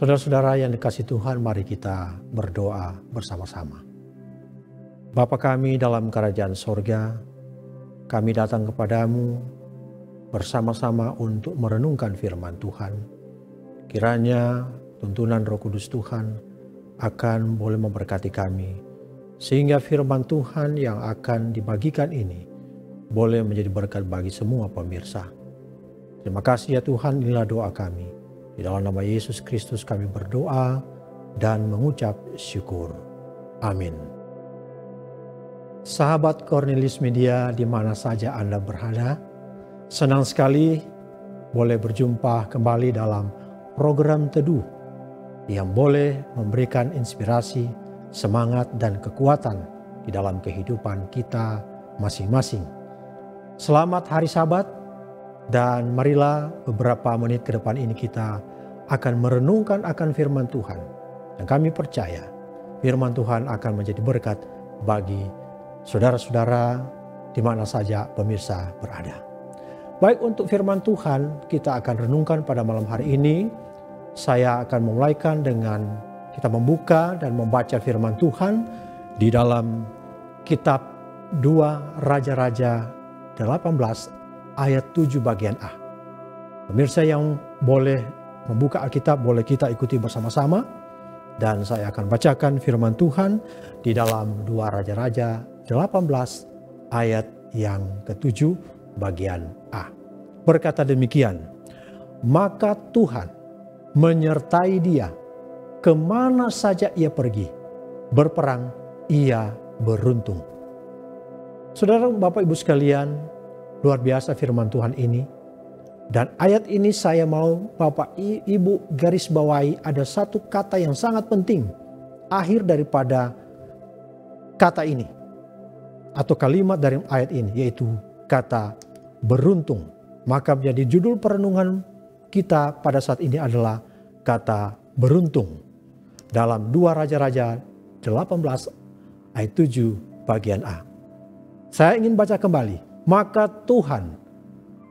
Saudara-saudara yang dikasihi Tuhan, mari kita berdoa bersama-sama. Bapa kami dalam kerajaan sorga, kami datang kepadamu bersama-sama untuk merenungkan firman Tuhan. Kiranya tuntunan Roh Kudus Tuhan akan boleh memberkati kami, sehingga firman Tuhan yang akan dibagikan ini boleh menjadi berkat bagi semua pemirsa. Terima kasih ya Tuhan, inilah doa kami. Di dalam nama Yesus Kristus kami berdoa dan mengucap syukur. Amin. Sahabat Cornelius Media di mana saja Anda berada, senang sekali boleh berjumpa kembali dalam program Teduh yang boleh memberikan inspirasi, semangat dan kekuatan di dalam kehidupan kita masing-masing. Selamat hari Sabat dan marilah beberapa menit ke depan ini kita akan merenungkan akan firman Tuhan. Dan kami percaya firman Tuhan akan menjadi berkat bagi saudara-saudara di mana saja pemirsa berada. Baik, untuk firman Tuhan kita akan renungkan pada malam hari ini. Saya akan memulaikan dengan kita membuka dan membaca firman Tuhan di dalam kitab 2 Raja-Raja 18 ayat 7 bagian A. Pemirsa yang boleh membuka Alkitab, boleh kita ikuti bersama-sama. Dan saya akan bacakan firman Tuhan di dalam 2 Raja-Raja 18 ayat yang ke-7 bagian A. Berkata demikian, maka Tuhan menyertai dia kemana saja ia pergi, berperang ia beruntung. Saudara, Bapak Ibu sekalian, luar biasa firman Tuhan ini. Dan ayat ini saya mau Bapak Ibu garis bawahi, ada satu kata yang sangat penting akhir daripada kata ini atau kalimat dari ayat ini, yaitu kata beruntung. Maka menjadi judul perenungan kita pada saat ini adalah kata beruntung dalam 2 Raja-Raja 18 ayat 7 bagian A. Saya ingin baca kembali. Maka Tuhan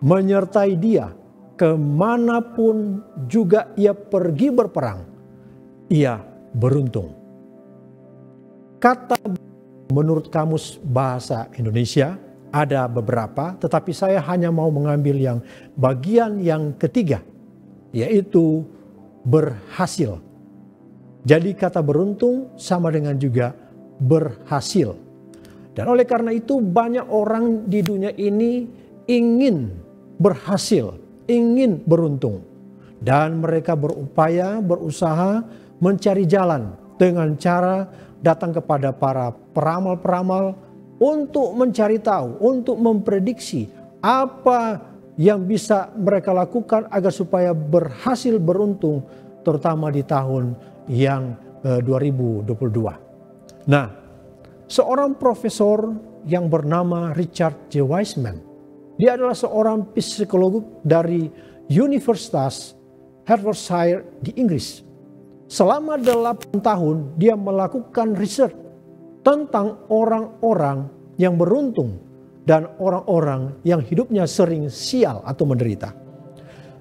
menyertai dia kemanapun juga ia pergi berperang, ia beruntung. Kata menurut kamus bahasa Indonesia ada beberapa, tetapi saya hanya mau mengambil yang bagian yang ketiga, yaitu berhasil. Jadi kata beruntung sama dengan juga berhasil. Dan oleh karena itu banyak orang di dunia ini ingin berhasil, ingin beruntung. Dan mereka berupaya, berusaha mencari jalan dengan cara datang kepada para peramal-peramal untuk mencari tahu, untuk memprediksi apa yang bisa mereka lakukan agar supaya berhasil beruntung, terutama di tahun yang 2022. Nah, seorang profesor yang bernama Richard J. Wiseman, dia adalah seorang psikolog dari Universitas Hertfordshire di Inggris. Selama 8 tahun dia melakukan riset tentang orang-orang yang beruntung dan orang-orang yang hidupnya sering sial atau menderita.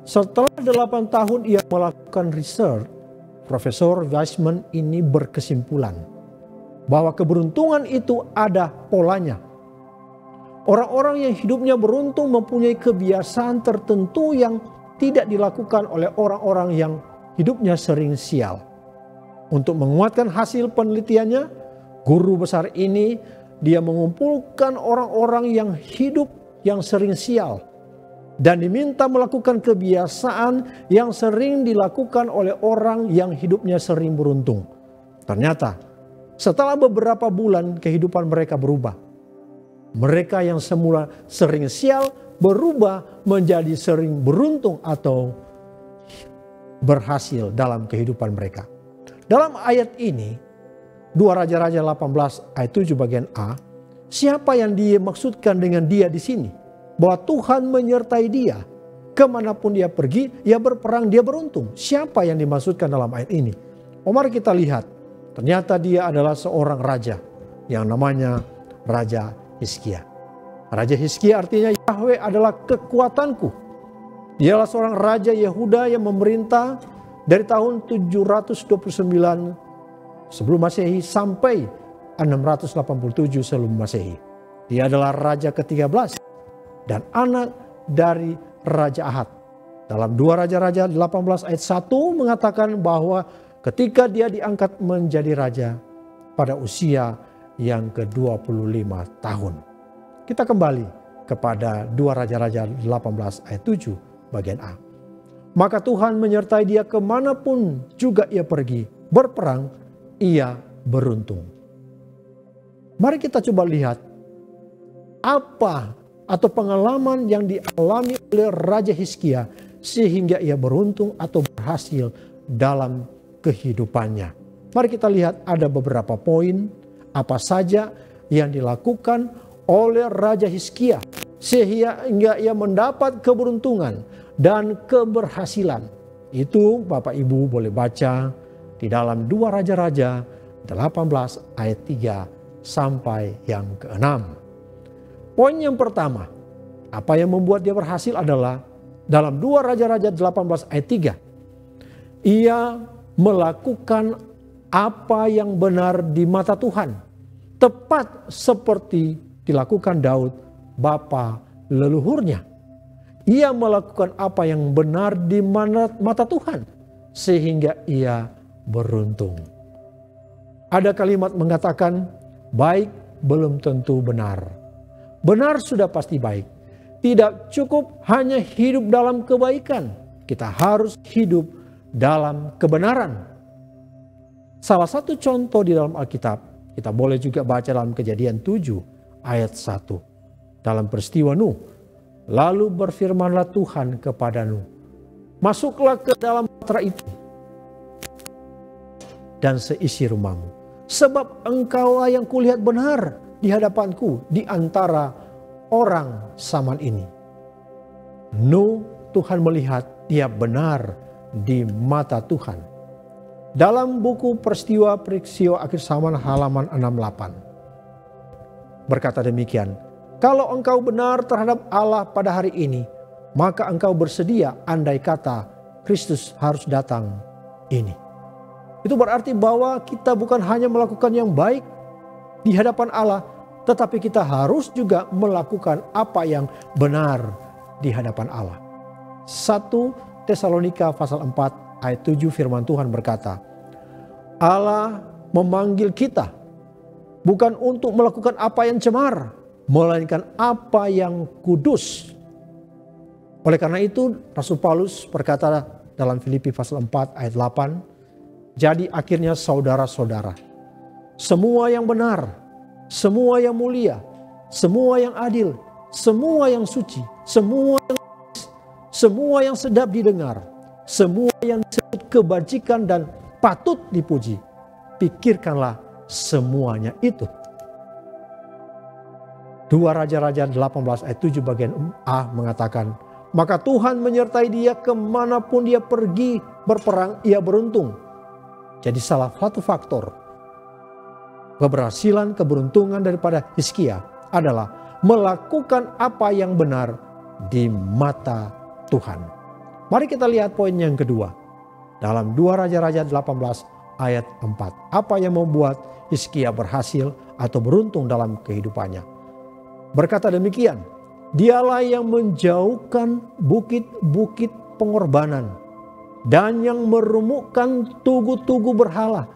Setelah 8 tahun ia melakukan riset, Profesor Wiseman ini berkesimpulan bahwa keberuntungan itu ada polanya. Orang-orang yang hidupnya beruntung mempunyai kebiasaan tertentu yang tidak dilakukan oleh orang-orang yang hidupnya sering sial. Untuk menguatkan hasil penelitiannya, guru besar ini dia mengumpulkan orang-orang yang hidup yang sering sial dan diminta melakukan kebiasaan yang sering dilakukan oleh orang yang hidupnya sering beruntung. Ternyata setelah beberapa bulan kehidupan mereka berubah. Mereka yang semula sering sial berubah menjadi sering beruntung atau berhasil dalam kehidupan mereka. Dalam ayat ini 2 Raja-Raja 18 ayat 7 bagian A, siapa yang dimaksudkan dengan dia di sini? Bahwa Tuhan menyertai dia. Kemanapun dia pergi, dia berperang, dia beruntung. Siapa yang dimaksudkan dalam ayat ini? Mari kita lihat. Ternyata dia adalah seorang raja yang namanya Raja Hizkia. Raja Hizkia artinya Yahweh adalah kekuatanku. Dialah seorang raja Yehuda yang memerintah dari tahun 729 sebelum Masehi sampai 687 sebelum Masehi. Dia adalah raja ke-13 dan anak dari Raja Ahab. Dalam 2 Raja-Raja 18 ayat 1 mengatakan bahwa ketika dia diangkat menjadi raja pada usia yang ke-25 tahun. Kita kembali kepada 2 Raja-Raja 18 ayat 7 bagian A. Maka Tuhan menyertai dia kemanapun juga ia pergi, berperang, ia beruntung. Mari kita coba lihat apa atau pengalaman yang dialami oleh Raja Hizkia sehingga ia beruntung atau berhasil dalam kehidupannya. Mari kita lihat ada beberapa poin apa saja yang dilakukan oleh Raja Hizkia sehingga ia mendapat keberuntungan dan keberhasilan. Itu Bapak Ibu boleh baca di dalam 2 Raja-Raja 18 ayat 3 sampai yang ke-6. Poin yang pertama, apa yang membuat dia berhasil adalah dalam 2 Raja-Raja 18 ayat 3. Ia melakukan apa yang benar di mata Tuhan. Tepat seperti dilakukan Daud, bapa leluhurnya. Ia melakukan apa yang benar di mata Tuhan. Sehingga ia beruntung. Ada kalimat mengatakan, baik belum tentu benar. Benar sudah pasti baik. Tidak cukup hanya hidup dalam kebaikan. Kita harus hidup dalam kebenaran. Salah satu contoh di dalam Alkitab, kita boleh juga baca dalam Kejadian 7 ayat 1. Dalam peristiwa Nuh, lalu berfirmanlah Tuhan kepada Nuh, masuklah ke dalam bahtera itu dan seisi rumahmu. Sebab engkaulah yang kulihat benar di hadapanku di antara orang zaman ini. Nuh, Tuhan melihat dia benar di mata Tuhan. Dalam buku peristiwa akhir zaman halaman 68. Berkata demikian, kalau engkau benar terhadap Allah pada hari ini, maka engkau bersedia andai kata Kristus harus datang ini. Itu berarti bahwa kita bukan hanya melakukan yang baik di hadapan Allah, tetapi kita harus juga melakukan apa yang benar di hadapan Allah. 1 Tesalonika pasal 4 ayat 7 firman Tuhan berkata, Allah memanggil kita bukan untuk melakukan apa yang cemar, melainkan apa yang kudus. Oleh karena itu Rasul Paulus berkata dalam Filipi pasal 4 ayat 8, jadi akhirnya saudara-saudara, semua yang benar, semua yang mulia, semua yang adil, semua yang suci, semua yang sedap didengar, semua yang disebut kebajikan dan patut dipuji, pikirkanlah semuanya itu. 2 Raja-Raja 18 ayat 7 bagian A mengatakan, maka Tuhan menyertai dia kemanapun dia pergi berperang, ia beruntung. Jadi salah satu faktor keberhasilan, keberuntungan daripada Hizkia adalah melakukan apa yang benar di mata Tuhan. Mari kita lihat poin yang kedua. Dalam 2 Raja-Raja 18 ayat 4. Apa yang membuat Hizkia berhasil atau beruntung dalam kehidupannya? Berkata demikian, dialah yang menjauhkan bukit-bukit pengorbanan dan yang merumukkan tugu-tugu berhala,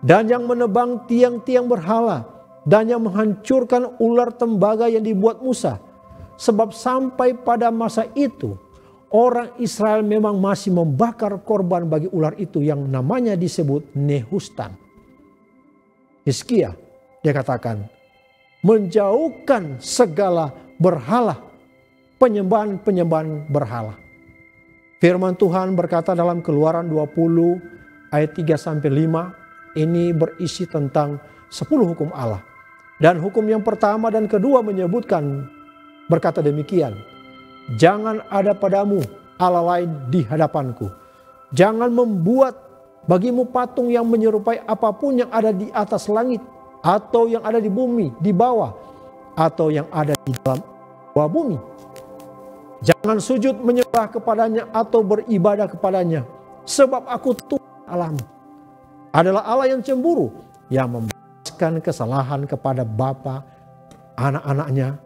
dan yang menebang tiang-tiang berhala, dan yang menghancurkan ular tembaga yang dibuat Musa. Sebab sampai pada masa itu, orang Israel memang masih membakar korban bagi ular itu yang namanya disebut Nehustan. Hizkia, dia katakan, menjauhkan segala berhala, penyembahan-penyembahan berhala. Firman Tuhan berkata dalam Keluaran 20 ayat 3-5, ini berisi tentang 10 hukum Allah. Dan hukum yang pertama dan kedua menyebutkan, berkata demikian, jangan ada padamu Allah lain di hadapanku. Jangan membuat bagimu patung yang menyerupai apapun yang ada di atas langit, atau yang ada di bumi, di bawah, atau yang ada di dalam bawah bumi. Jangan sujud menyembah kepadanya atau beribadah kepadanya. Sebab aku Tuhan Allahmu. Adalah Allah yang cemburu, yang membalaskan kesalahan kepada bapa, anak-anaknya,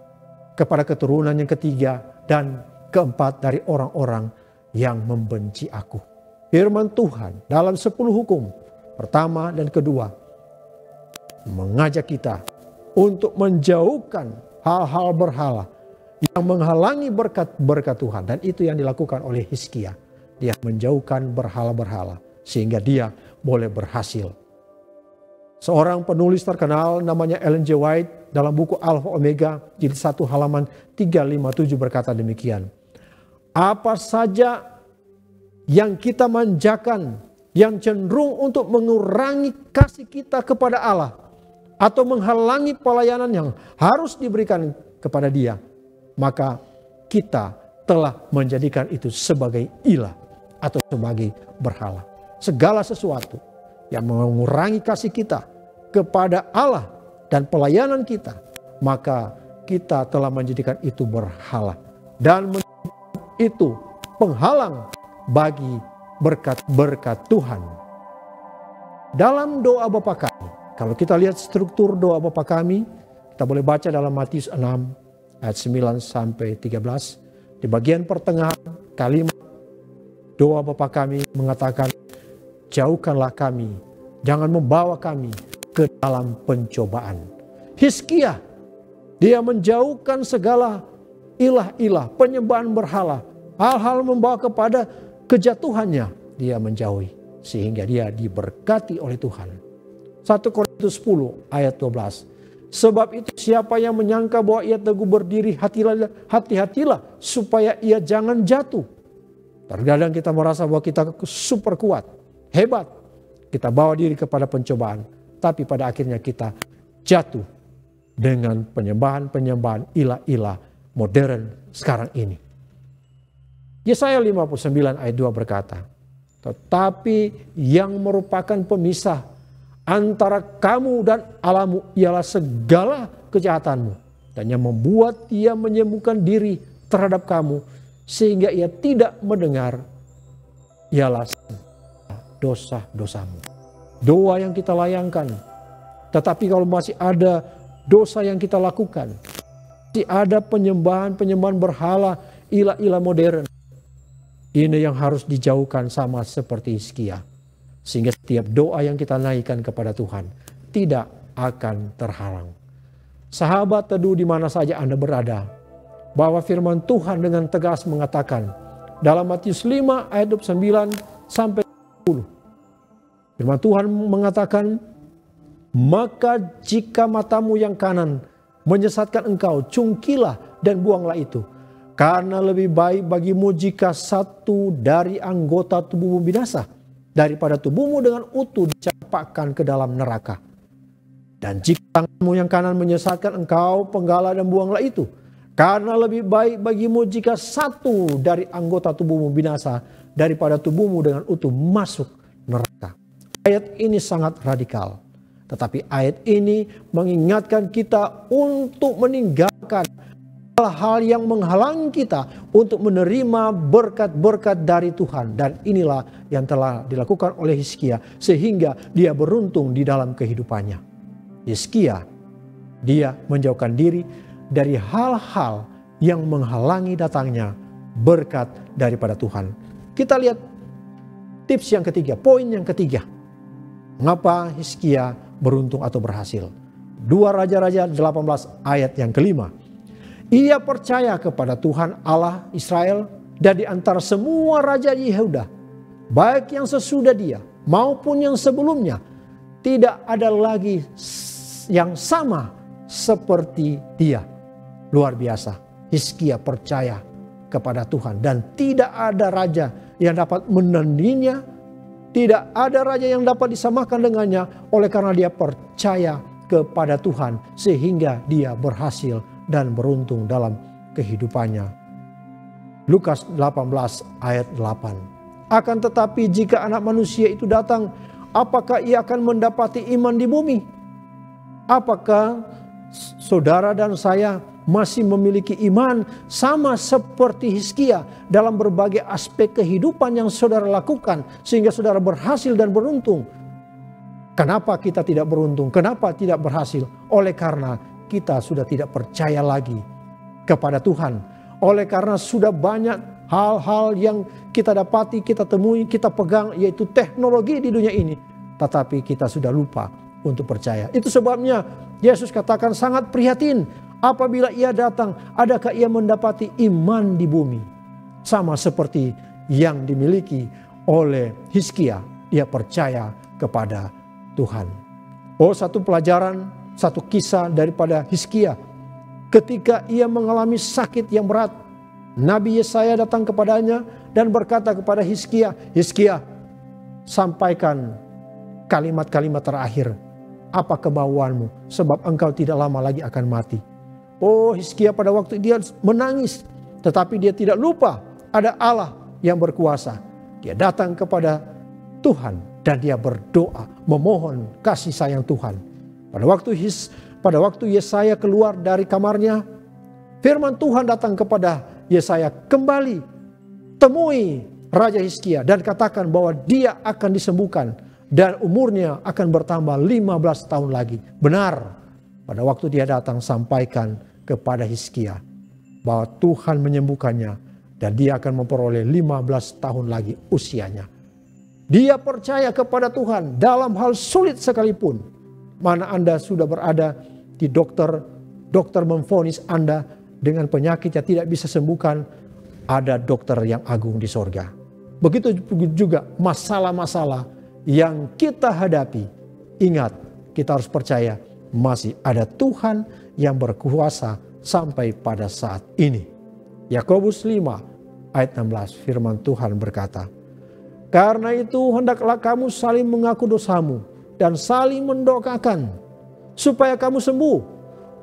kepada keturunan yang ketiga dan keempat dari orang-orang yang membenci aku. Firman Tuhan dalam 10 hukum pertama dan kedua mengajak kita untuk menjauhkan hal-hal berhala yang menghalangi berkat-berkat Tuhan. Dan itu yang dilakukan oleh Hizkia. Dia menjauhkan berhala-berhala sehingga dia boleh berhasil. Seorang penulis terkenal namanya Ellen G. White dalam buku Alpha Omega jilid 1 halaman 357 berkata demikian. Apa saja yang kita manjakan yang cenderung untuk mengurangi kasih kita kepada Allah atau menghalangi pelayanan yang harus diberikan kepada Dia, maka kita telah menjadikan itu sebagai ilah atau sebagai berhala. Segala sesuatu yang mengurangi kasih kita kepada Allah dan pelayanan kita, maka kita telah menjadikan itu berhala dan itu penghalang bagi berkat-berkat Tuhan. Dalam doa Bapa kami, kalau kita lihat struktur doa Bapa kami, kita boleh baca dalam Matius 6 ayat 9 sampai 13. Di bagian pertengahan kalimat doa Bapa kami mengatakan, jauhkanlah kami, jangan membawa kami ke dalam pencobaan. Hizkia, dia menjauhkan segala ilah-ilah, penyembahan berhala, hal-hal membawa kepada kejatuhannya, dia menjauhi sehingga dia diberkati oleh Tuhan. 1 Korintus 10 ayat 12. Sebab itu siapa yang menyangka bahwa ia teguh berdiri, hati-hatilah supaya ia jangan jatuh. Terkadang kita merasa bahwa kita super kuat, hebat. Kita bawa diri kepada pencobaan, tapi pada akhirnya kita jatuh dengan penyembahan-penyembahan ilah-ilah modern sekarang ini. Yesaya 59 ayat 2 berkata, tetapi yang merupakan pemisah antara kamu dan Allahmu ialah segala kejahatanmu, dan yang membuat ia menyembuhkan diri terhadap kamu sehingga ia tidak mendengar ialah dosa-dosamu. Doa yang kita layangkan, tetapi kalau masih ada dosa yang kita lakukan, masih ada penyembahan-penyembahan berhala, ilah-ilah modern, ini yang harus dijauhkan sama seperti Hizkia. Sehingga setiap doa yang kita naikkan kepada Tuhan tidak akan terhalang. Sahabat teduh di mana saja Anda berada, bahwa firman Tuhan dengan tegas mengatakan dalam Matius 5 ayat 29 sampai 10. Firman Tuhan mengatakan, maka jika matamu yang kanan menyesatkan engkau, cungkilah dan buanglah itu. Karena lebih baik bagimu jika satu dari anggota tubuhmu binasa, daripada tubuhmu dengan utuh dicampakkan ke dalam neraka. Dan jika tanganmu yang kanan menyesatkan engkau, penggalah dan buanglah itu. Karena lebih baik bagimu jika satu dari anggota tubuhmu binasa, daripada tubuhmu dengan utuh masuk neraka. Ayat ini sangat radikal. Tetapi ayat ini mengingatkan kita untuk meninggalkan hal-hal yang menghalangi kita untuk menerima berkat-berkat dari Tuhan. Dan inilah yang telah dilakukan oleh Hizkia sehingga dia beruntung di dalam kehidupannya. Hizkia, dia menjauhkan diri dari hal-hal yang menghalangi datangnya berkat daripada Tuhan. Kita lihat tips yang ketiga, poin yang ketiga. Mengapa Hizkia beruntung atau berhasil? 2 Raja-Raja 18 ayat yang kelima. Ia percaya kepada Tuhan Allah Israel, dan di antara semua raja di Yehuda, baik yang sesudah dia maupun yang sebelumnya, tidak ada lagi yang sama seperti dia. Luar biasa. Hizkia percaya kepada Tuhan dan tidak ada raja yang dapat menandinginya, tidak ada raja yang dapat disamakan dengannya, oleh karena dia percaya kepada Tuhan sehingga dia berhasil dan beruntung dalam kehidupannya. Lukas 18 ayat 8. Akan tetapi jika anak manusia itu datang, apakah ia akan mendapati iman di bumi? Apakah saudara dan saya masih memiliki iman sama seperti Hizkia dalam berbagai aspek kehidupan yang saudara lakukan sehingga saudara berhasil dan beruntung. Kenapa kita tidak beruntung? Kenapa tidak berhasil? Oleh karena kita sudah tidak percaya lagi kepada Tuhan. Oleh karena sudah banyak hal-hal yang kita dapati, kita temui, kita pegang, yaitu teknologi di dunia ini. Tetapi kita sudah lupa untuk percaya. Itu sebabnya Yesus katakan sangat prihatin apabila ia datang, adakah ia mendapati iman di bumi? Sama seperti yang dimiliki oleh Hizkia, ia percaya kepada Tuhan. Oh, satu pelajaran, satu kisah daripada Hizkia. Ketika ia mengalami sakit yang berat, Nabi Yesaya datang kepadanya dan berkata kepada Hizkia, "Hizkia, sampaikan kalimat-kalimat terakhir. Apa kemauanmu? Sebab engkau tidak lama lagi akan mati." Oh, Hizkia pada waktu dia menangis. Tetapi dia tidak lupa ada Allah yang berkuasa. Dia datang kepada Tuhan dan dia berdoa memohon kasih sayang Tuhan. Pada waktu Yesaya keluar dari kamarnya, firman Tuhan datang kepada Yesaya, "Kembali temui Raja Hizkia dan katakan bahwa dia akan disembuhkan dan umurnya akan bertambah 15 tahun lagi." Benar, pada waktu dia datang sampaikan kepada Hizkia bahwa Tuhan menyembuhkannya dan dia akan memperoleh 15 tahun lagi usianya. Dia percaya kepada Tuhan dalam hal sulit sekalipun. Mana Anda sudah berada di dokter memvonis Anda dengan penyakit yang tidak bisa sembuhkan, ada dokter yang agung di sorga. Begitu juga masalah-masalah yang kita hadapi. Ingat, kita harus percaya masih ada Tuhan yang berkuasa sampai pada saat ini. Yakobus 5 ayat 16 firman Tuhan berkata, "Karena itu hendaklah kamu saling mengaku dosamu dan saling mendoakan supaya kamu sembuh.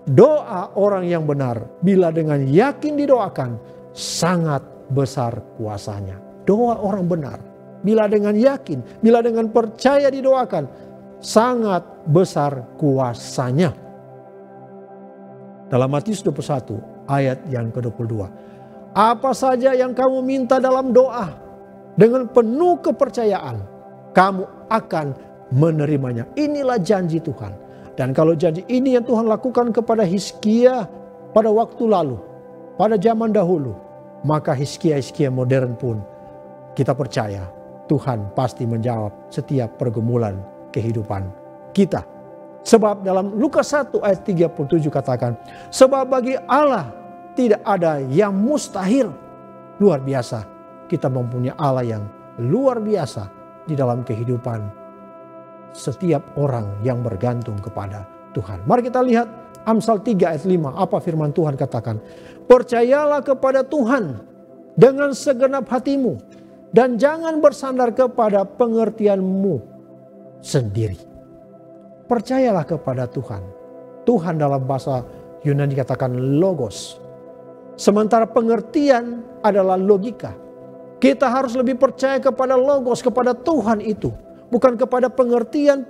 Doa orang yang benar bila dengan yakin didoakan sangat besar kuasanya." Doa orang benar bila dengan yakin, bila dengan percaya didoakan, sangat besar kuasanya. Dalam Matius 21 ayat yang ke-22. "Apa saja yang kamu minta dalam doa, dengan penuh kepercayaan, kamu akan menerimanya." Inilah janji Tuhan. Dan kalau janji ini yang Tuhan lakukan kepada Hizkia pada waktu lalu, pada zaman dahulu, maka Hizkia modern pun kita percaya Tuhan pasti menjawab setiap pergumulan kehidupan kita. Sebab dalam Lukas 1 ayat 37 katakan, "Sebab bagi Allah tidak ada yang mustahil." Luar biasa, kita mempunyai Allah yang luar biasa di dalam kehidupan setiap orang yang bergantung kepada Tuhan. Mari kita lihat Amsal 3 ayat 5, apa firman Tuhan katakan. "Percayalah kepada Tuhan dengan segenap hatimu dan jangan bersandar kepada pengertianmu sendiri." Percayalah kepada Tuhan. Tuhan dalam bahasa Yunani dikatakan logos. Sementara pengertian adalah logika. Kita harus lebih percaya kepada logos, kepada Tuhan itu. Bukan kepada pengertian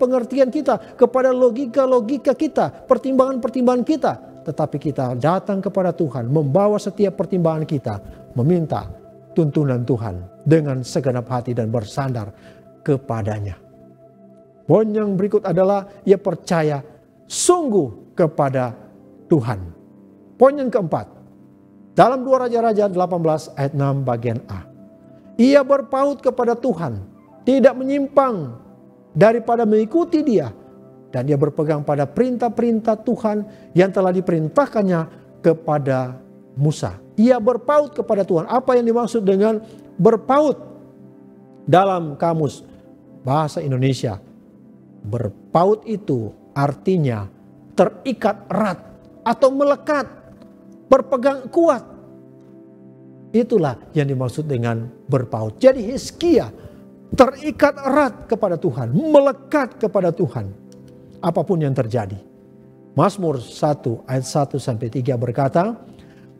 kita, kepada logika kita, pertimbangan kita. Tetapi kita datang kepada Tuhan, membawa setiap pertimbangan kita, meminta tuntunan Tuhan dengan segenap hati dan bersandar kepadanya. Poin yang berikut adalah ia percaya sungguh kepada Tuhan. Poin yang keempat, dalam 2 Raja-Raja 18 ayat 6 bagian A. Ia berpaut kepada Tuhan, tidak menyimpang daripada mengikuti Dia, dan dia berpegang pada perintah-perintah Tuhan yang telah diperintahkannya kepada Musa. Ia berpaut kepada Tuhan. Apa yang dimaksud dengan berpaut? Dalam kamus bahasa Indonesia, berpaut itu artinya terikat erat atau melekat, berpegang kuat. Itulah yang dimaksud dengan berpaut. Jadi Hizkia terikat erat kepada Tuhan, melekat kepada Tuhan. Apapun yang terjadi. Mazmur 1 ayat 1-3 berkata,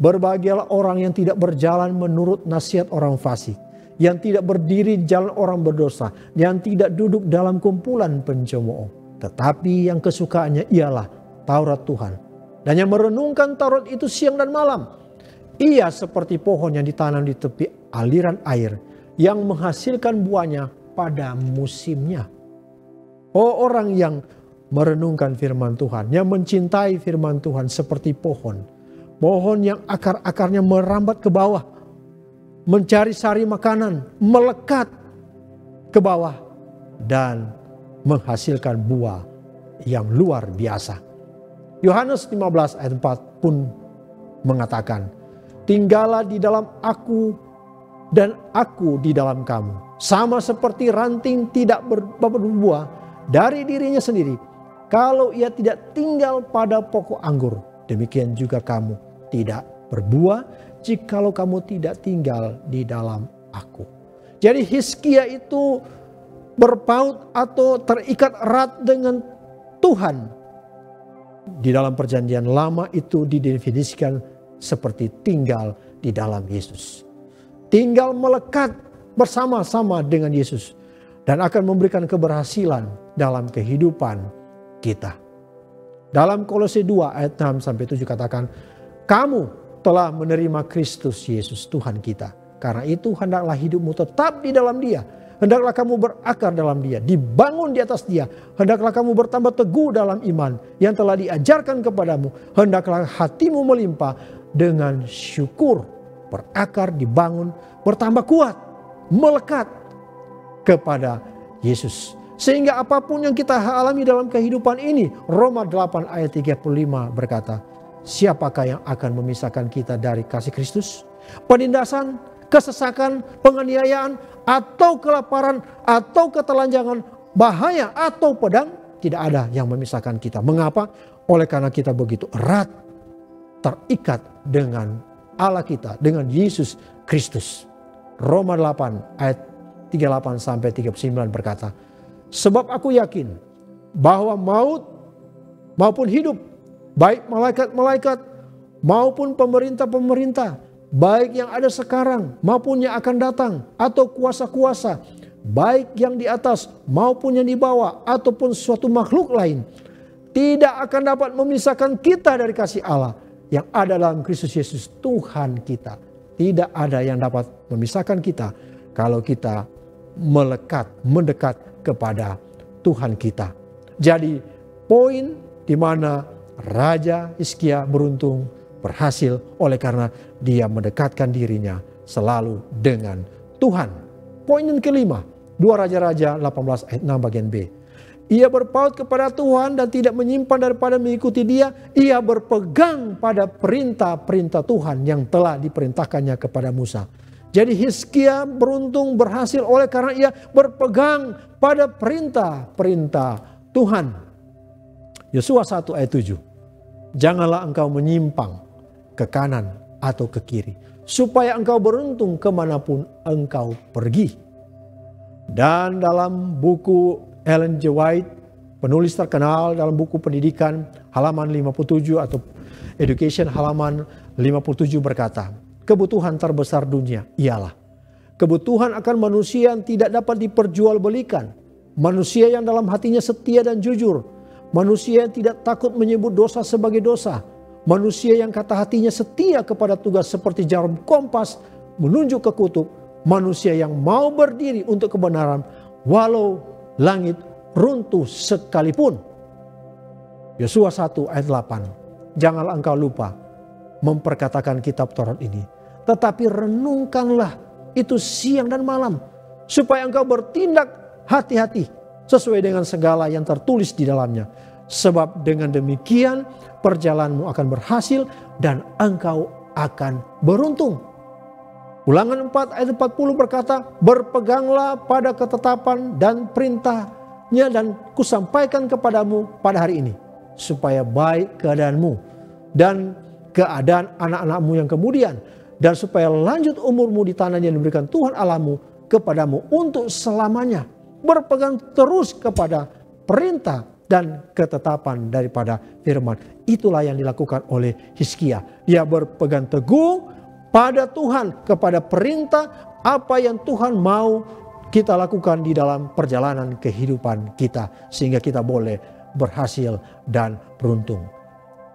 "Berbahagialah orang yang tidak berjalan menurut nasihat orang fasik, yang tidak berdiri di jalan orang berdosa, yang tidak duduk dalam kumpulan pencemooh. Tetapi yang kesukaannya ialah Taurat Tuhan, dan yang merenungkan Taurat itu siang dan malam. Ia seperti pohon yang ditanam di tepi aliran air yang menghasilkan buahnya pada musimnya. Oh, orang yang merenungkan firman Tuhan, yang mencintai firman Tuhan seperti pohon. Pohon yang akar-akarnya merambat ke bawah, mencari sari makanan, melekat ke bawah dan menghasilkan buah yang luar biasa. Yohanes 15 ayat 4 pun mengatakan, tinggallah di dalam aku dan aku di dalam kamu. Sama seperti ranting tidak berbuah dari dirinya sendiri, kalau ia tidak tinggal pada pokok anggur. Demikian juga kamu tidak berbuah jikalau kamu tidak tinggal di dalam aku. Jadi Hizkia itu berpaut atau terikat erat dengan Tuhan. Di dalam perjanjian lama itu didefinisikan seperti tinggal di dalam Yesus. Tinggal melekat bersama-sama dengan Yesus. Dan akan memberikan keberhasilan dalam kehidupan kita. Dalam Kolose 2 ayat 6-7 katakan, kamu telah menerima Kristus Yesus Tuhan kita. Karena itu hendaklah hidupmu tetap di dalam Dia. Hendaklah kamu berakar dalam Dia, dibangun di atas Dia. Hendaklah kamu bertambah teguh dalam iman yang telah diajarkan kepadamu. Hendaklah hatimu melimpah dengan syukur, berakar, dibangun, bertambah kuat, melekat kepada Yesus. Sehingga apapun yang kita alami dalam kehidupan ini, Roma 8 ayat 35 berkata, siapakah yang akan memisahkan kita dari kasih Kristus? Penindasan, kesesakan, penganiayaan, atau kelaparan, atau ketelanjangan, bahaya, atau pedang, tidak ada yang memisahkan kita. Mengapa? Oleh karena kita begitu erat terikat dengan Allah kita, dengan Yesus Kristus. Roma 8 ayat 38-39 berkata, sebab aku yakin bahwa maut maupun hidup, baik malaikat-malaikat maupun pemerintah-pemerintah, baik yang ada sekarang maupun yang akan datang, atau kuasa-kuasa, baik yang di atas maupun yang di bawah, ataupun suatu makhluk lain, tidak akan dapat memisahkan kita dari kasih Allah yang ada dalam Kristus Yesus Tuhan kita. Tidak ada yang dapat memisahkan kita kalau kita mendekat kepada Tuhan kita. Jadi poin di mana Raja Hizkia beruntung, berhasil oleh karena dia mendekatkan dirinya selalu dengan Tuhan. Poin yang kelima, 2 Raja-Raja 18 ayat 6 bagian B. Ia berpaut kepada Tuhan dan tidak menyimpan daripada mengikuti Dia. Ia berpegang pada perintah-perintah Tuhan yang telah diperintahkannya kepada Musa. Jadi Hizkia beruntung, berhasil oleh karena ia berpegang pada perintah-perintah Tuhan. Yosua 1 ayat 7. Janganlah engkau menyimpang ke kanan atau ke kiri, supaya engkau beruntung kemanapun engkau pergi. Dan dalam buku Ellen G. White, penulis terkenal dalam buku pendidikan halaman 57 atau Education halaman 57 berkata, kebutuhan terbesar dunia ialah kebutuhan akan manusia yang tidak dapat diperjualbelikan. Manusia yang dalam hatinya setia dan jujur. Manusia yang tidak takut menyebut dosa sebagai dosa. Manusia yang kata hatinya setia kepada tugas seperti jarum kompas menunjuk ke kutub. Manusia yang mau berdiri untuk kebenaran walau langit runtuh sekalipun. Yosua 1 ayat 8. Janganlah engkau lupa memperkatakan kitab Taurat ini, tetapi renungkanlah itu siang dan malam, supaya engkau bertindak hati-hati sesuai dengan segala yang tertulis di dalamnya. Sebab dengan demikian perjalananmu akan berhasil dan engkau akan beruntung. Ulangan 4 ayat 40 berkata, berpeganglah pada ketetapan dan perintahnya dan kusampaikan kepadamu pada hari ini, supaya baik keadaanmu dan keadaan anak-anakmu yang kemudian, dan supaya lanjut umurmu di tanah yang diberikan Tuhan Allahmu kepadamu untuk selamanya. Berpegang terus kepada perintah dan ketetapan daripada firman. Itulah yang dilakukan oleh Hizkia. Dia berpegang teguh pada Tuhan, kepada perintah apa yang Tuhan mau kita lakukan di dalam perjalanan kehidupan kita, sehingga kita boleh berhasil dan beruntung.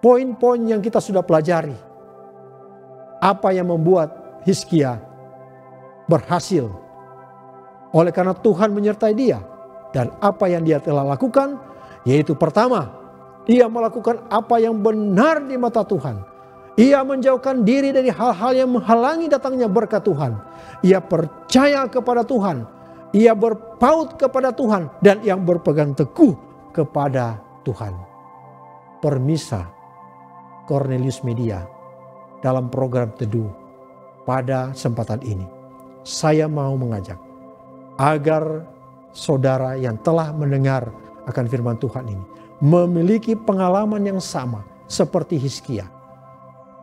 poin-poin yang kita sudah pelajari. Apa yang membuat Hizkia berhasil? Oleh karena Tuhan menyertai dia. Dan apa yang dia telah lakukan, yaitu pertama, ia melakukan apa yang benar di mata Tuhan. Ia menjauhkan diri dari hal-hal yang menghalangi datangnya berkat Tuhan. Ia percaya kepada Tuhan. Ia berpaut kepada Tuhan. Dan yang berpegang teguh kepada Tuhan. Permisa Cornelius Media dalam program teduh pada kesempatan ini. Saya mau mengajak agar saudara yang telah mendengar akan firman Tuhan ini memiliki pengalaman yang sama seperti Hizkia.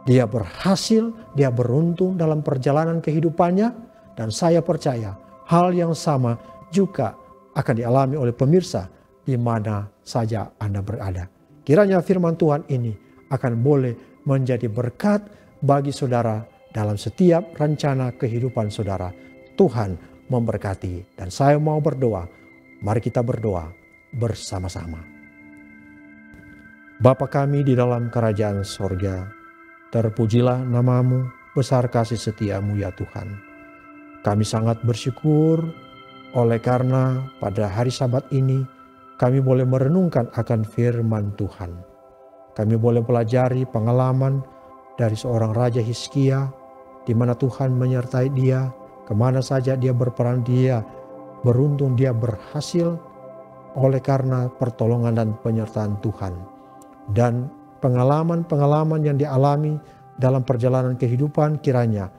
Dia berhasil, dia beruntung dalam perjalanan kehidupannya, dan saya percaya hal yang sama juga akan dialami oleh pemirsa di mana saja Anda berada. Kiranya firman Tuhan ini akan boleh menjadi berkat bagi saudara dalam setiap rencana kehidupan saudara. Tuhan memberkati, dan saya mau berdoa. Mari kita berdoa bersama-sama. Bapa kami di dalam kerajaan sorga, terpujilah namamu, besar kasih setiamu ya Tuhan. Kami sangat bersyukur oleh karena pada hari Sabat ini kami boleh merenungkan akan firman Tuhan. Kami boleh pelajari pengalaman dari seorang Raja Hizkia, di mana Tuhan menyertai dia. Kemana saja dia berperan, dia beruntung, dia berhasil oleh karena pertolongan dan penyertaan Tuhan. Dan pengalaman-pengalaman yang dialami dalam perjalanan kehidupan kiranya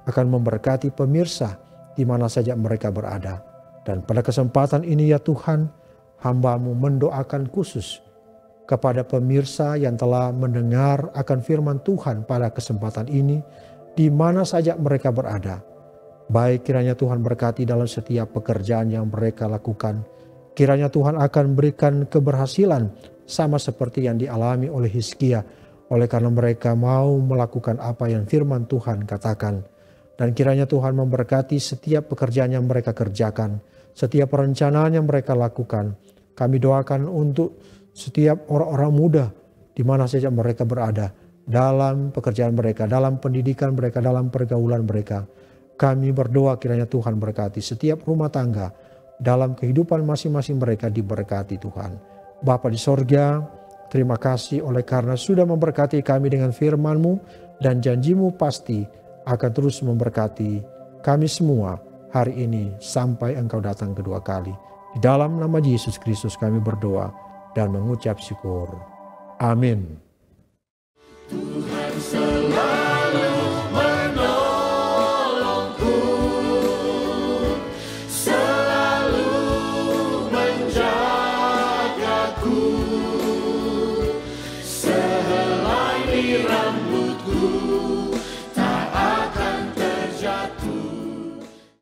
akan memberkati pemirsa di mana saja mereka berada. Dan pada kesempatan ini ya Tuhan, hamba-Mu mendoakan khusus kepada pemirsa yang telah mendengar akan firman Tuhan pada kesempatan ini, di mana saja mereka berada. Baik, kiranya Tuhan berkati dalam setiap pekerjaan yang mereka lakukan. Kiranya Tuhan akan berikan keberhasilan sama seperti yang dialami oleh Hizkia. Oleh karena mereka mau melakukan apa yang firman Tuhan katakan. Dan kiranya Tuhan memberkati setiap pekerjaan yang mereka kerjakan. Setiap perencanaan yang mereka lakukan. Kami doakan untuk setiap orang-orang muda di mana saja mereka berada. Dalam pekerjaan mereka, dalam pendidikan mereka, dalam pergaulan mereka. Kami berdoa kiranya Tuhan berkati setiap rumah tangga dalam kehidupan masing-masing mereka diberkati Tuhan. Bapa di sorga, terima kasih oleh karena sudah memberkati kami dengan firman-Mu dan janji-Mu pasti akan terus memberkati kami semua hari ini sampai Engkau datang kedua kali. Di dalam nama Yesus Kristus kami berdoa dan mengucap syukur. Amin. Tuhan selalu